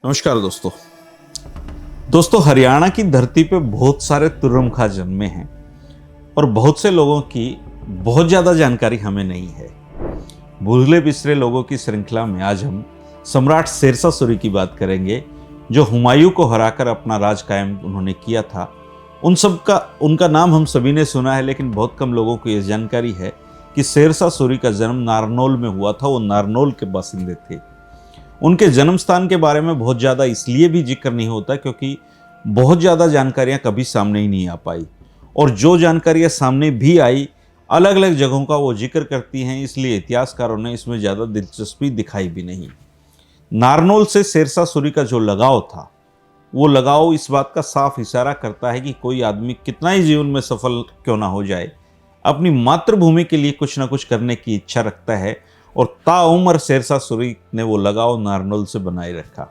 नमस्कार दोस्तों। हरियाणा की धरती पे बहुत सारे तुर्रमखां जन्मे हैं और बहुत से लोगों की बहुत ज़्यादा जानकारी हमें नहीं है। भूले बिसरे लोगों की श्रृंखला में आज हम सम्राट शेरशाह सूरी की बात करेंगे, जो हुमायूं को हराकर अपना राज कायम उन्होंने किया था। उनका नाम हम सभी ने सुना है, लेकिन बहुत कम लोगों को यह जानकारी है कि शेरशाह सूरी का जन्म नारनौल में हुआ था। वो नारनौल के बासिंदे थे। उनके जन्म स्थान के बारे में बहुत ज़्यादा इसलिए भी जिक्र नहीं होता क्योंकि बहुत ज़्यादा जानकारियाँ कभी सामने ही नहीं आ पाई, और जो जानकारियाँ सामने भी आई अलग अलग जगहों का वो जिक्र करती हैं, इसलिए इतिहासकारों ने इसमें ज़्यादा दिलचस्पी दिखाई भी नहीं। नारनौल से शेरशाह सूरी का जो लगाव था, वो लगाव इस बात का साफ इशारा करता है कि कोई आदमी कितना ही जीवन में सफल क्यों ना हो जाए, अपनी मातृभूमि के लिए कुछ ना कुछ करने की इच्छा रखता है, और ताउम्र शेरशाह सूरी ने वो लगाव नारनौल से बनाए रखा।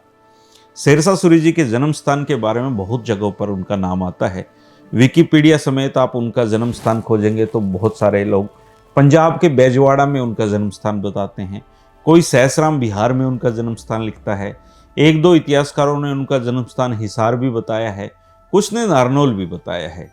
शेरशाह सूरी जी के जन्म स्थान के बारे में बहुत जगहों पर उनका नाम आता है। विकिपीडिया समेत आप उनका जन्म स्थान खोजेंगे तो बहुत सारे लोग पंजाब के बैजवाड़ा में उनका जन्म स्थान बताते हैं, कोई सहसराम बिहार में उनका जन्म स्थान लिखता है, एक दो इतिहासकारों ने उनका जन्म स्थान हिसार भी बताया है, कुछ ने नारनौल भी बताया है।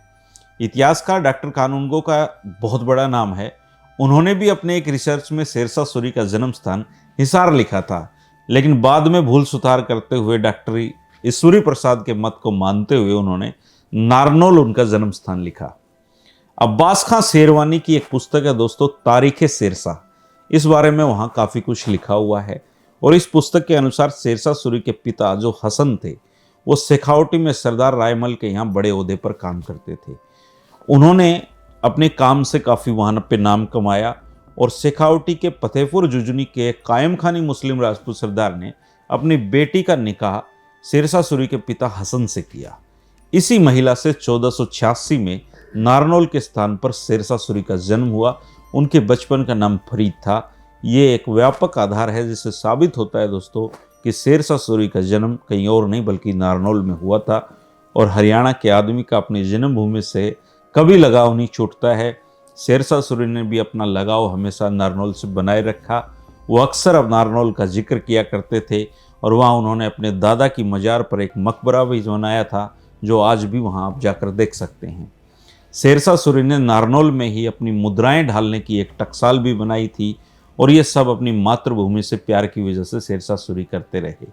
इतिहासकार डॉक्टर कानूनगो का बहुत बड़ा नाम है। उन्होंने भी अपने एक रिसर्च में शेरशाह सूरी का जन्म स्थान हिसार लिखा था, लेकिन बाद में भूल सुधार करते हुए डॉक्टर ईश्वरी प्रसाद के मत को मानते हुए उन्होंने नारनौल उनका जन्म स्थान लिखा। अब्बास खां शेरवानी की एक पुस्तक है दोस्तों, तारीख शेरशाह। इस बारे में वहाँ काफ़ी कुछ लिखा हुआ है, और इस पुस्तक के अनुसार शेरशाह सूरी के पिता जो हसन थे, वो शेखावटी में सरदार रायमल के यहाँ बड़े ओहदे पर काम करते थे। उन्होंने अपने काम से काफ़ी वहाँ पे नाम कमाया, और शेखावटी के फतेहपुर जुजनी के कायम खानी मुस्लिम राजपूत सरदार ने अपनी बेटी का निकाह शेरशाह सूरी के पिता हसन से किया। इसी महिला से 1486 में नारनौल के स्थान पर शेरशाह सूरी का जन्म हुआ। उनके बचपन का नाम फरीद था। ये एक व्यापक आधार है जिससे साबित होता है दोस्तों कि शेरशाह सूरी का जन्म कहीं और नहीं बल्कि नारनौल में हुआ था, और हरियाणा के आदमी का अपनी जन्मभूमि से कभी लगाव नहीं छूटता है। शेरशाह सूरी ने भी अपना लगाव हमेशा नारनौल से बनाए रखा। वो अक्सर अब नारनौल का जिक्र किया करते थे, और वहाँ उन्होंने अपने दादा की मज़ार पर एक मकबरा भी बनाया था, जो आज भी वहाँ आप जाकर देख सकते हैं। शेरशाह सूरी ने नारनौल में ही अपनी मुद्राएं ढालने की एक टकसाल भी बनाई थी, और ये सब अपनी मातृभूमि से प्यार की वजह से शेरशाह सूरी करते रहे।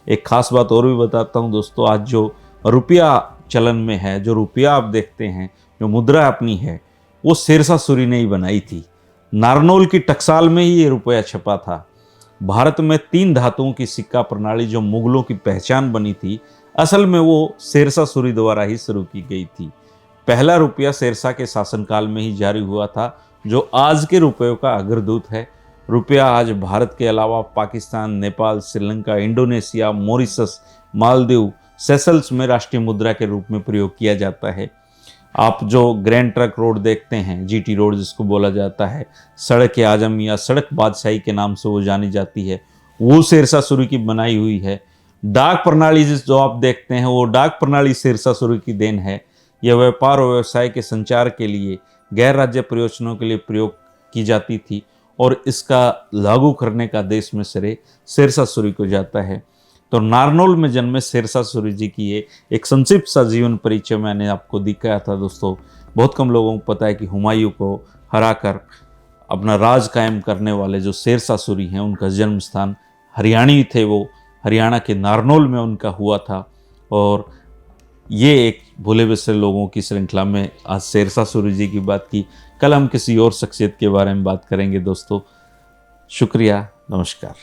एक खास बात और भी बताता हूँ दोस्तों, आज जो रुपया चलन में है, जो रुपया आप देखते हैं, जो मुद्रा अपनी है, वो शेरशाह सूरी ने ही बनाई थी। नारनौल की टकसाल में ही ये रुपया छपा था। भारत में 3 धातुओं की सिक्का प्रणाली जो मुगलों की पहचान बनी थी, असल में वो शेरशाह सूरी द्वारा ही शुरू की गई थी। पहला रुपया शेरशाह के शासनकाल में ही जारी हुआ था, जो आज के रुपयों का अग्रदूत है। रुपया आज भारत के अलावा Pakistan, Nepal, Sri Lanka, Indonesia, Mauritius, Maldives, Seychelles में राष्ट्रीय मुद्रा के रूप में प्रयोग किया जाता है। आप जो ग्रैंड ट्रंक रोड देखते हैं, जीटी रोड जिसको बोला जाता है, सड़क आजम या सड़क बादशाही के नाम से वो जानी जाती है, वो शेरशाह सूरी की बनाई हुई है। डाक प्रणाली जो आप देखते हैं, वो डाक प्रणाली शेरशाह सूरी की देन है। यह व्यापार और व्यवसाय के संचार के लिए गैर राज्य प्रयोजनों के लिए प्रयोग की जाती थी, और इसका लागू करने का देश में श्रेय शेरशाह सूरी को जाता है। तो नारनौल में जन्मे शेरशाह सूरी जी की ये एक संक्षिप्त सा जीवन परिचय मैंने आपको दिखाया था दोस्तों। बहुत कम लोगों को पता है कि हुमायूं को हराकर अपना राज कायम करने वाले जो शेरशाह सूरी हैं, उनका जन्म स्थान हरियाणी थे, वो हरियाणा के नारनौल में उनका हुआ था। और ये एक भूले बिसरे लोगों की श्रृंखला में आज शेरशाह सूरी जी की बात की। कल हम किसी और शख्सियत के बारे में बात करेंगे दोस्तों। शुक्रिया, नमस्कार।